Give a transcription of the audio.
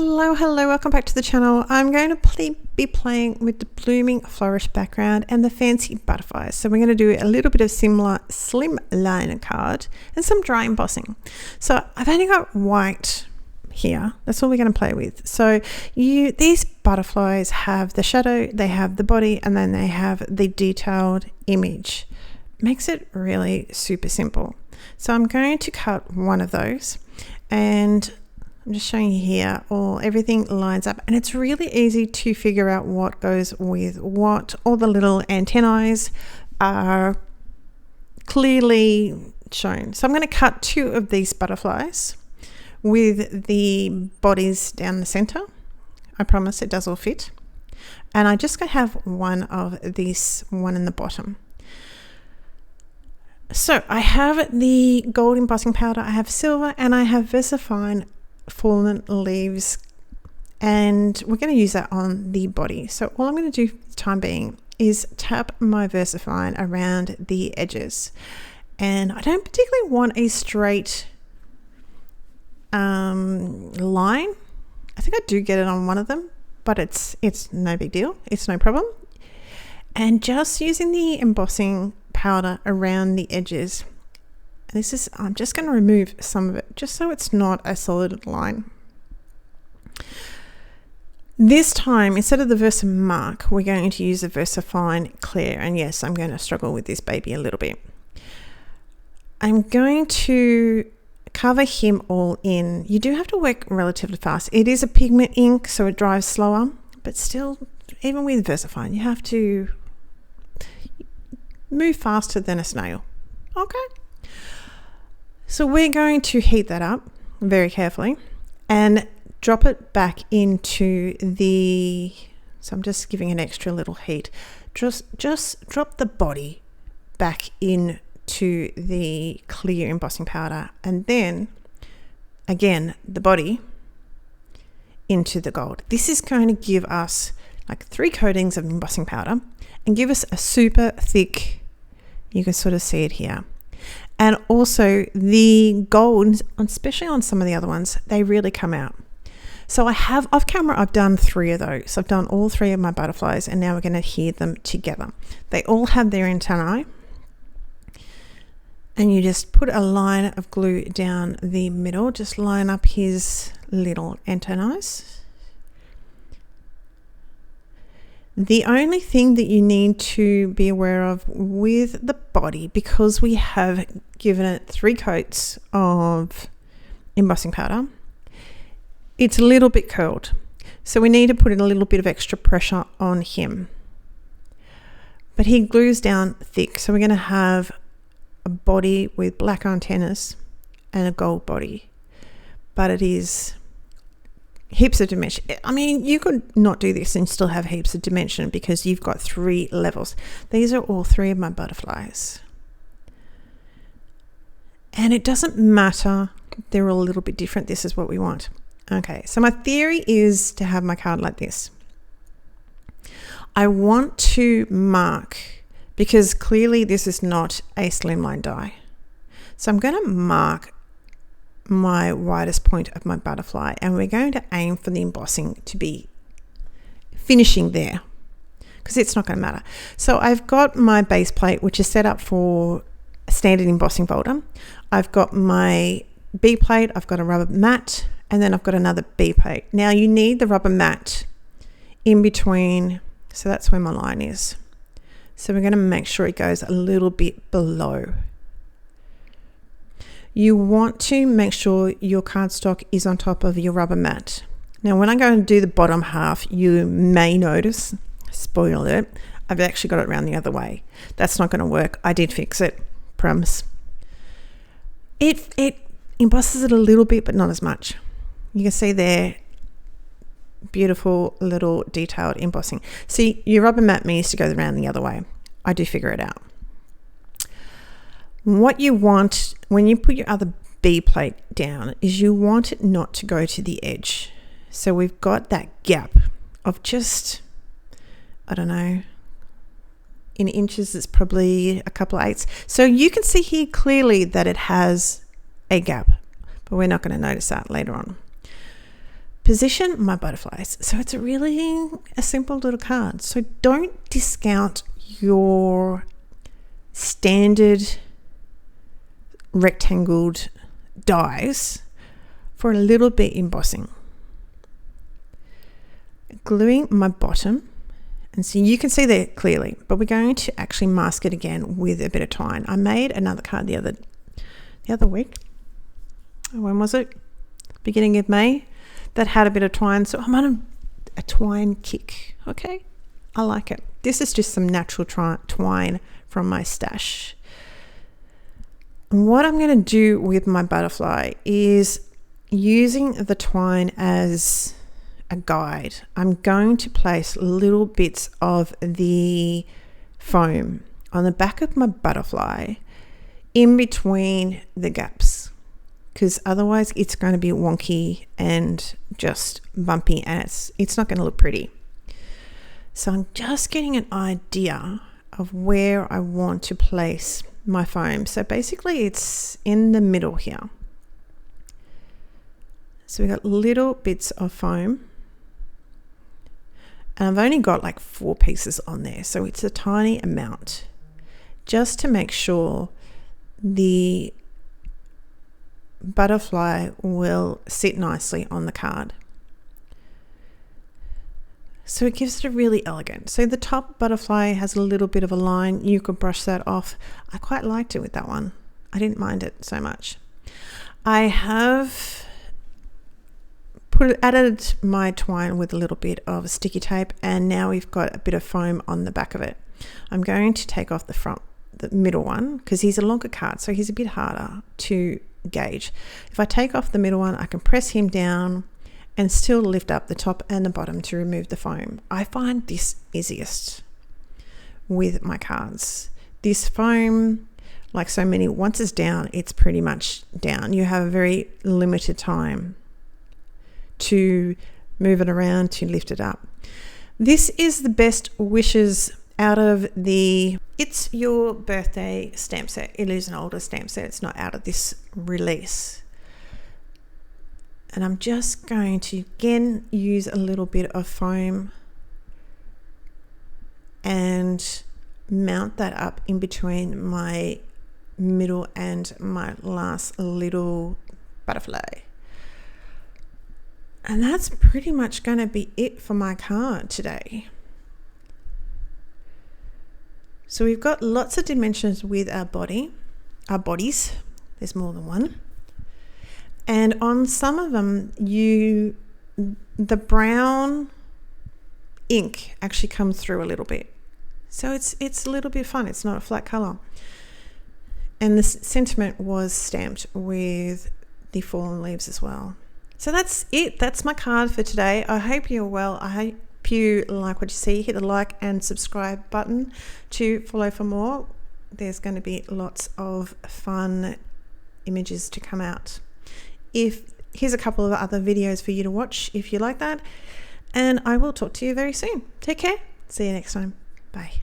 Hello, welcome back to the channel. I'm going to be playing with the blooming Flourish background and the fancy butterflies. So we're going to do a little bit of similar slim liner card and some dry embossing. So I've only got white here. That's all we're going to play with. So these butterflies have the shadow, they have the body, and then they have the detailed image. Makes it really super simple. So I'm going to cut one of those, and I'm just showing you here, everything lines up, and it's really easy to figure out what goes with what. All the little antennae are clearly shown. So I'm going to cut two of these butterflies with the bodies down the center. I promise it does all fit. And I just going to have one of this one in the bottom. So I have the gold embossing powder, I have silver, and I have VersaFine fallen leaves, and we're going to use that on the body. So all I'm going to do for the time being is tap my VersaFine around the edges, and I don't particularly want a straight line. I think I do get it on one of them, but it's no big deal, it's no problem. And just using the embossing powder around the edges. I'm just going to remove some of it just so it's not a solid line. This time, instead of the Versamark, we're going to use the VersaFine Clear. And yes, I'm going to struggle with this baby a little bit. I'm going to cover him all in. You do have to work relatively fast. It is a pigment ink, so it dries slower, but still, even with VersaFine, you have to move faster than a snail. Okay. So we're going to heat that up very carefully and drop it back into the, so I'm just giving an extra little heat. Just drop the body back into the clear embossing powder, and then again the body into the gold. This is going to give us like 3 coatings of embossing powder and give us a super thick, you can sort of see it here. And also the gold, especially on some of the other ones, they really come out. So I have off camera, I've done 3 of those. I've done all 3 of my butterflies, and now we're going to adhere them together. They all have their antennae, and you just put a line of glue down the middle, just line up his little antennae. The only thing that you need to be aware of with the body, because we have given it 3 coats of embossing powder, it's a little bit curled. So we need to put in a little bit of extra pressure on him. But he glues down thick. So we're going to have a body with black antennas and a gold body. But it is heaps of dimension. I mean, you could not do this and still have heaps of dimension because you've got 3 levels. These are all 3 of my butterflies. And it doesn't matter. They're all a little bit different. This is what we want. Okay, so my theory is to have my card like this. I want to mark, because clearly this is not a slimline die. So I'm going to mark my widest point of my butterfly, and we're going to aim for the embossing to be finishing there, because it's not going to matter. So I've got my base plate, which is set up for a standard embossing folder. I've got my B plate, I've got a rubber mat, and then I've got another B plate. Now you need the rubber mat in between, so that's where my line is. So we're going to make sure it goes a little bit below. You want to make sure your cardstock is on top of your rubber mat. Now when I go and do the bottom half, you may notice, spoil it, I've actually got it around the other way. That's not going to work. I did fix it, promise. It embosses it a little bit, but not as much. You can see there, beautiful little detailed embossing. See, your rubber mat needs to go around the other way. I do figure it out. What you want when you put your other B plate down is you want it not to go to the edge. So we've got that gap of just, I don't know, in inches it's probably a couple of 8ths. So you can see here clearly that it has a gap, but we're not going to notice that later on. position my butterflies. So it's really a simple little card. So don't discount your standard rectangled dies for a little bit embossing. Gluing my bottom, and so you can see there clearly, but we're going to actually mask it again with a bit of twine. I made another card the other week. When was it? Beginning of May, that had a bit of twine, so I'm on a twine kick. Okay, I like it. This is just some natural twine from my stash. And what I'm going to do with my butterfly is using the twine as a guide. I'm going to place little bits of the foam on the back of my butterfly in between the gaps, because otherwise it's going to be wonky and just bumpy, and it's not going to look pretty. So I'm just getting an idea of where I want to place my foam. So basically it's in the middle here. So we've got little bits of foam, and I've only got like 4 pieces on there, so it's a tiny amount, just to make sure the butterfly will sit nicely on the card. So it gives it a really elegant. So the top butterfly has a little bit of a line. You could brush that off. I quite liked it with that one. I didn't mind it so much. I have added my twine with a little bit of sticky tape, and now we've got a bit of foam on the back of it. I'm going to take off the middle one, because he's a longer card, so he's a bit harder to gauge. If I take off the middle one, I can press him down and still lift up the top and the bottom to remove the foam. I find this easiest with my cards. This foam, like so many, once it's down, it's pretty much down. You have a very limited time to move it around, to lift it up. This is the best wishes out of the It's Your Birthday stamp set. It is an older stamp set. It's not out of this release. And I'm just going to again use a little bit of foam and mount that up in between my middle and my last little butterfly. And that's pretty much going to be it for my card today. So we've got lots of dimensions with our bodies. There's more than one. And on some of them, the brown ink actually comes through a little bit. So it's a little bit fun. It's not a flat color. And the sentiment was stamped with the fallen leaves as well. So that's it. That's my card for today. I hope you're well. I hope you like what you see. Hit the like and subscribe button to follow for more. There's going to be lots of fun images to come out. Here's a couple of other videos for you to watch if you like that. And I will talk to you very soon. Take care. See you next time. Bye.